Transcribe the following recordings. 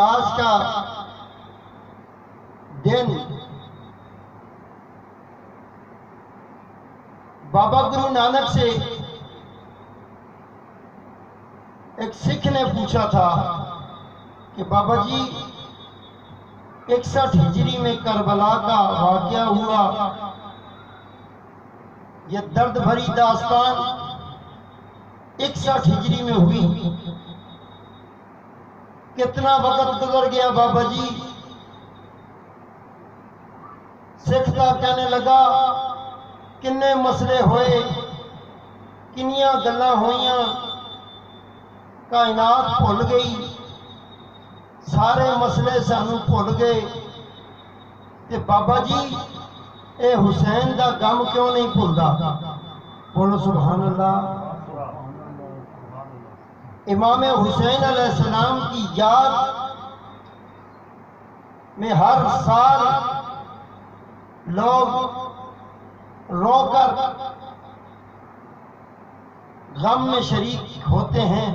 آج کا دن بابا گرو نانک سے ایک سکھ نے پوچھا تھا کہ بابا جی 61 ہجری میں کربلا کا واقعہ ہوا، یہ درد بھری داستان 61 ہجری میں ہوئی، کتنا وقت گزر گیا بابا جی؟ سکھ کا کہنے لگا کنے مسئلے ہوئے، کنیاں گلاں ہوئیاں، کائنات بھول گئی، سارے مسئلے سانو بھول گئے، تے بابا جی اے حسین دا غم کیوں نہیں بھولدا؟ بولو سبحان اللہ۔ امام حسین علیہ السلام کی یاد میں ہر سال لوگ رو کر غم میں شریک ہوتے ہیں،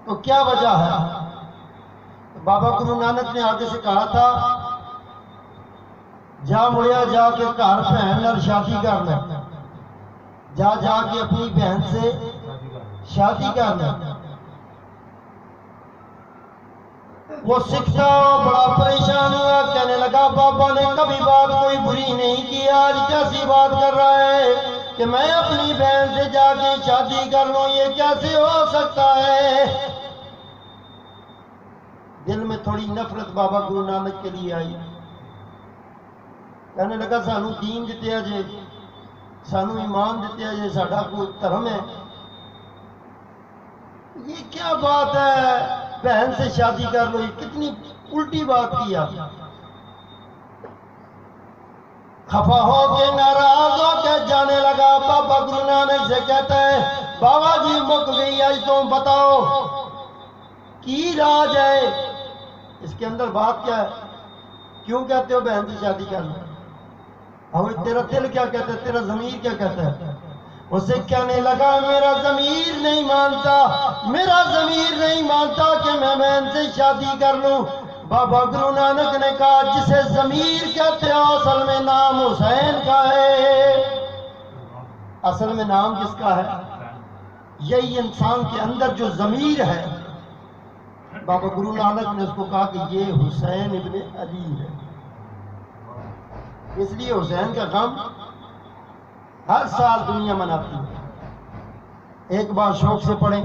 تو کیا وجہ ہے؟ بابا گرو نانک نے آگے سے کہا تھا جا مڑیا جا کے گھر بہن نال شادی کر لے، جا کے اپنی بہن سے شادی کر لے۔ وہ سکھ تھا بڑا پریشان ہوا، کہنے لگا بابا نے کبھی بات کوئی بری نہیں کی، آج کیسی بات کر رہا ہے کہ میں اپنی بہن سے جا کے شادی کر لوں، یہ کیسے ہو سکتا ہے؟ دل میں تھوڑی نفرت بابا گرو نانک کے لیے آئی، کہنے لگا سانو دین دیتے جے، سانو ایمان دیتے جے، ساڈا کوئی دھرم ہے، یہ کیا بات ہے بہن سے شادی کر لو، یہ کتنی الٹی بات کیا۔ خفا ہو کے ناراض ہو کے جانے لگا، بابا گرو نانک سے کہتا ہے بابا جی مک گئی، آج تم بتاؤ کی راج ہے اس کے اندر، بات کیا ہے؟ کیوں کہتے ہو بہن سے شادی کرنا؟ اور تیرا دل کیا کہتا ہے، تیرا ضمیر کیا کہتا ہے؟ اسے کہنے لگا میرا ضمیر نہیں مانتا، میرا ضمیر نہیں مانتا کہ میں بہن سے شادی کر لوں۔ بابا گرو نانک نے کہا جسے ضمیر کہتے ہو اصل میں نام حسین کا ہے، اصل میں نام کس کا ہے؟ یہی انسان کے اندر جو ضمیر ہے، بابا گرو نانک نے اس کو کہا کہ یہ حسین ابن علی ہے، اس لیے حسین کا غم ہر سال دنیا مناتی ہے۔ ایک بار شوق سے پڑھیں۔